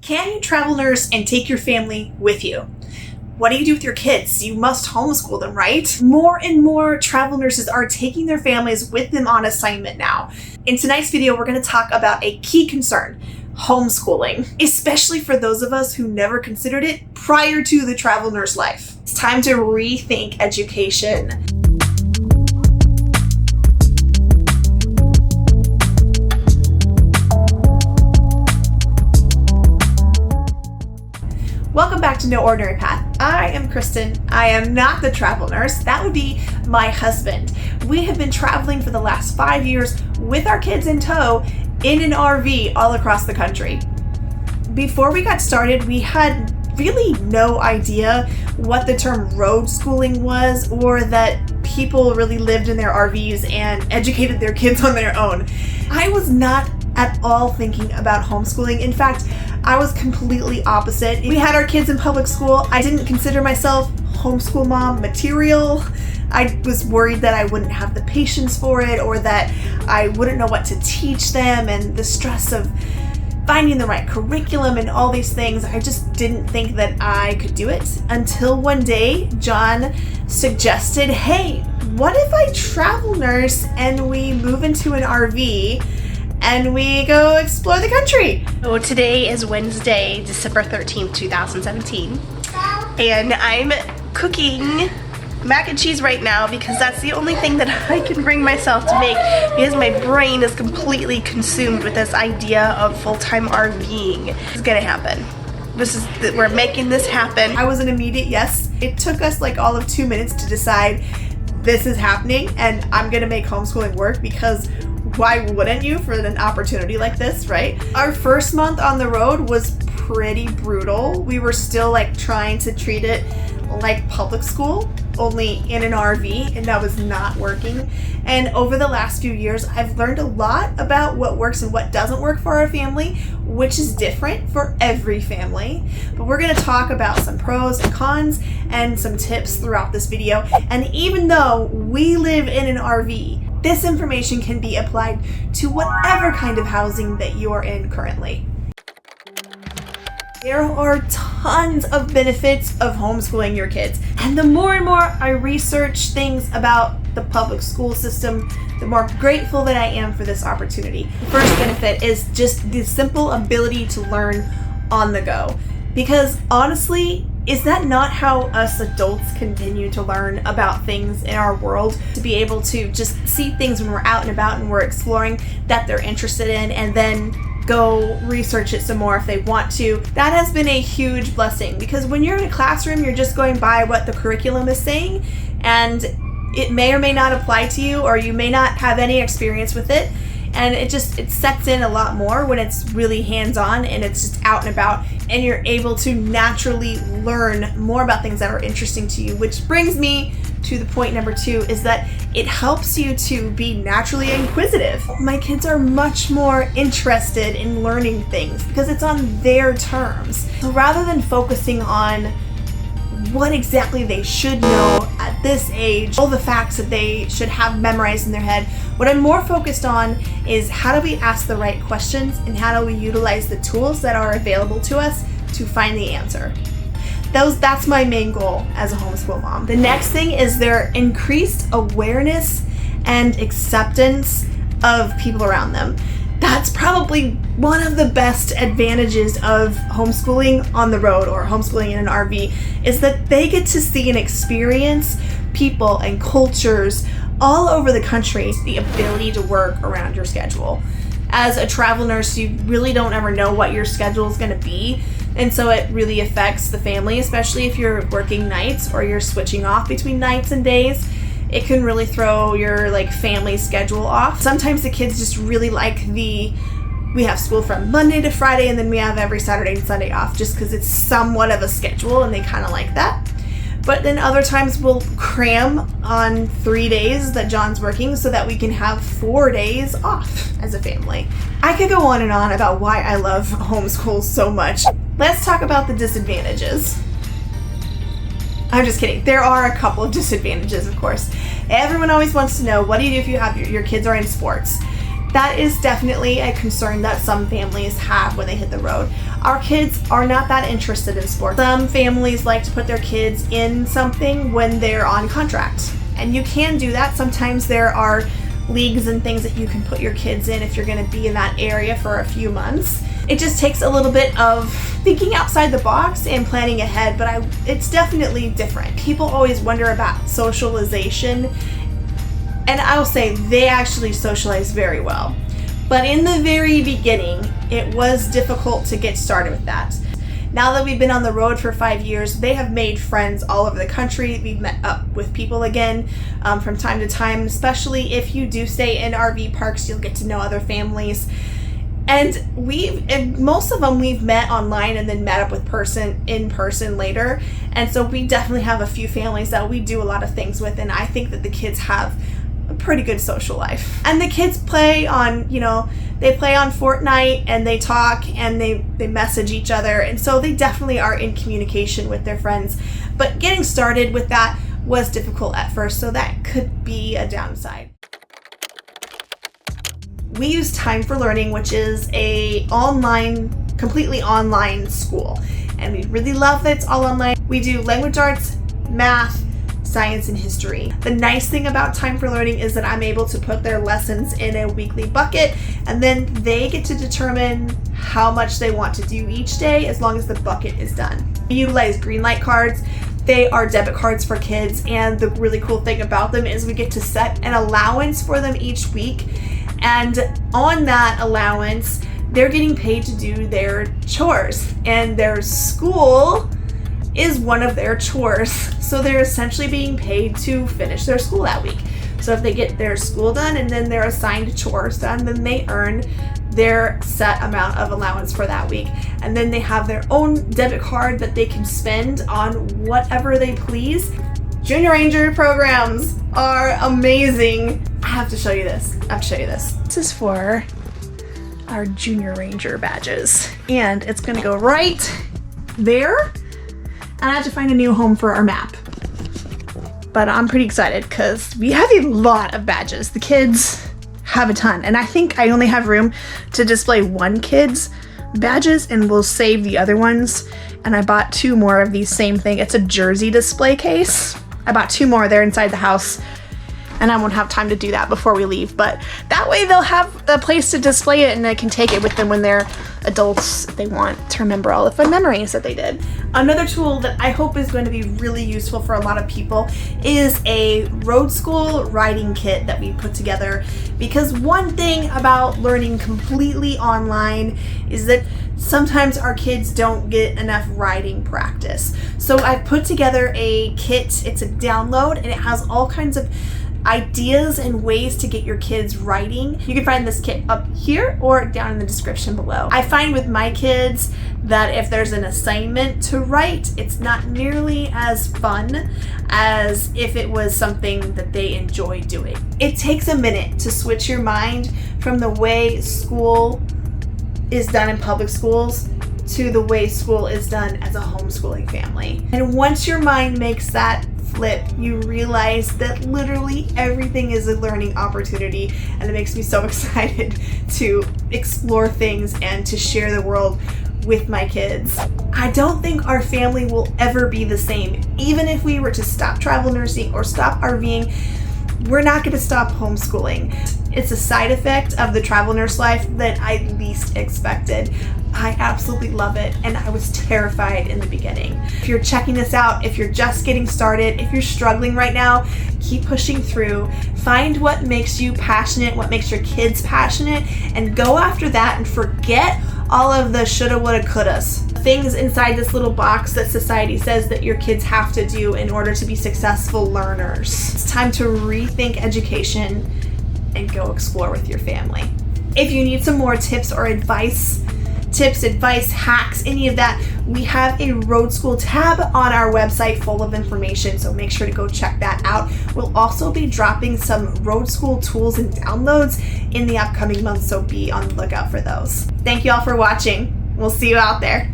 Can you travel nurse and take your family with you? What do you do with your kids? You must homeschool them, right? More and more travel nurses are taking their families with them on assignment now. In tonight's video, we're going to talk about a key concern: homeschooling, especially for those of us who never considered it prior to the travel nurse life. It's time to rethink education. Welcome back to No Ordinary Path. I am Kristen. I am not the travel nurse. That would be my husband. We have been traveling for the last 5 years with our kids in tow in an RV all across the country. Before we got started, we had really no idea what the term road schooling was, or that people really lived in their RVs and educated their kids on their own. I was not at all thinking about homeschooling. In fact, I was completely opposite. We had our kids in public school. I didn't consider myself homeschool mom material. I was worried that I wouldn't have the patience for it, or that I wouldn't know what to teach them, and the stress of finding the right curriculum and all these things. I just didn't think that I could do it until one day John suggested, hey, what if I travel nurse and we move into an RV and we go explore the country? So today is Wednesday, December 13th, 2017, and I'm cooking mac and cheese right now because that's the only thing that I can bring myself to make, because my brain is completely consumed with this idea of full-time RVing. It's gonna happen. We're making this happen. I was an immediate yes. It took us like all of 2 minutes to decide this is happening and I'm gonna make homeschooling work, because why wouldn't you for an opportunity like this, right? Our first month on the road was pretty brutal. We were still like trying to treat it like public school, only in an RV, and that was not working. And over the last few years, I've learned a lot about what works and what doesn't work for our family, which is different for every family. But we're going to talk about some pros and cons and some tips throughout this video. And even though we live in an RV, this information can be applied to whatever kind of housing that you're in currently. There are tons of benefits of homeschooling your kids, and the more and more I research things about the public school system, the more grateful that I am for this opportunity. The first benefit is just the simple ability to learn on the go, because honestly, is that not how us adults continue to learn about things in our world? To be able to just see things when we're out and about and we're exploring that they're interested in, and then go research it some more if they want to. That has been a huge blessing, because when you're in a classroom, you're just going by what the curriculum is saying, and it may or may not apply to you, or you may not have any experience with it. And it sets in a lot more when it's really hands-on and it's just out and about, and you're able to naturally learn more about things that are interesting to you. Which brings me to the point number 2, is that it helps you to be naturally inquisitive. My kids are much more interested in learning things because it's on their terms. So rather than focusing on what exactly they should know at this age, all the facts that they should have memorized in their head, what I'm more focused on is how do we ask the right questions, and how do we utilize the tools that are available to us to find the answer. That's my main goal as a homeschool mom. The next thing is their increased awareness and acceptance of people around them. That's probably one of the best advantages of homeschooling on the road, or homeschooling in an RV, is that they get to see and experience people and cultures all over the country. The ability to work around your schedule. As a travel nurse, you really don't ever know what your schedule is going to be, and so it really affects the family, especially if you're working nights or you're switching off between nights and days. It can really throw your family schedule off. Sometimes the kids just really like we have school from Monday to Friday, and then we have every Saturday and Sunday off, just because it's somewhat of a schedule and they kind of like that. But then other times we'll cram on 3 days that John's working so that we can have 4 days off as a family. I could go on and on about why I love homeschool so much. Let's talk about the disadvantages. I'm just kidding. There are a couple of disadvantages, of course. Everyone always wants to know, what do you do if you have your kids are in sports? That is definitely a concern that some families have when they hit the road. Our kids are not that interested in sports. Some families like to put their kids in something when they're on contract, and you can do that. Sometimes there are leagues and things that you can put your kids in if you're going to be in that area for a few months. It just takes a little bit of thinking outside the box and planning ahead, but it's definitely different. People always wonder about socialization, and I'll say they actually socialize very well. But in the very beginning, it was difficult to get started with that. Now that we've been on the road for 5 years, they have made friends all over the country. We've met up with people again from time to time, especially if you do stay in RV parks, you'll get to know other families. And most of them we've met online and then met up in person later. And so we definitely have a few families that we do a lot of things with, and I think that the kids have a pretty good social life. And the kids play on, they play on Fortnite and they talk and they message each other. And so they definitely are in communication with their friends. But getting started with that was difficult at first, so that could be a downside. We use Time for Learning, which is a completely online school. And we really love that it's all online. We do language arts, math, science, and history. The nice thing about Time for Learning is that I'm able to put their lessons in a weekly bucket, and then they get to determine how much they want to do each day as long as the bucket is done. We utilize green light cards. They are debit cards for kids, and the really cool thing about them is we get to set an allowance for them each week, and on that allowance, they're getting paid to do their chores, and their school is one of their chores. So they're essentially being paid to finish their school that week. So if they get their school done and then they're assigned chores done, then they earn their set amount of allowance for that week. And then they have their own debit card that they can spend on whatever they please. Junior Ranger programs are amazing. I have to show you this. This is for our Junior Ranger badges. And it's gonna go right there. And I have to find a new home for our map. But I'm pretty excited because we have a lot of badges. The kids have a ton. And I think I only have room to display one kid's badges, and we'll save the other ones. And I bought 2 more of these same thing. It's a jersey display case. I bought 2 more. They're inside the house. And I won't have time to do that before we leave. But that way they'll have a place to display it, and they can take it with them when they're adults if they want to remember all the fun memories that they did. Another tool that I hope is going to be really useful for a lot of people is a road school riding kit that we put together. Because one thing about learning completely online is that sometimes our kids don't get enough riding practice. So I've put together a kit. It's a download, and it has all kinds of ideas and ways to get your kids writing. You can find this kit up here or down in the description below. I find with my kids that if there's an assignment to write, it's not nearly as fun as if it was something that they enjoy doing. It takes a minute to switch your mind from the way school is done in public schools to the way school is done as a homeschooling family. And once your mind makes that flip, you realize that literally everything is a learning opportunity, and it makes me so excited to explore things and to share the world with my kids. I don't think our family will ever be the same. Even if we were to stop travel nursing or stop RVing, we're not going to stop homeschooling. It's a side effect of the travel nurse life that I least expected. I absolutely love it, and I was terrified in the beginning. If you're checking this out, if you're just getting started, if you're struggling right now, keep pushing through. Find what makes you passionate, what makes your kids passionate, and go after that and forget all of the shoulda, woulda, couldas. Things inside this little box that society says that your kids have to do in order to be successful learners. It's time to rethink education and go explore with your family. If you need some more tips, hacks, any of that, we have a road school tab on our website full of information, so make sure to go check that out. We'll also be dropping some road school tools and downloads in the upcoming months, so be on the lookout for those. Thank you all for watching. We'll see you out there.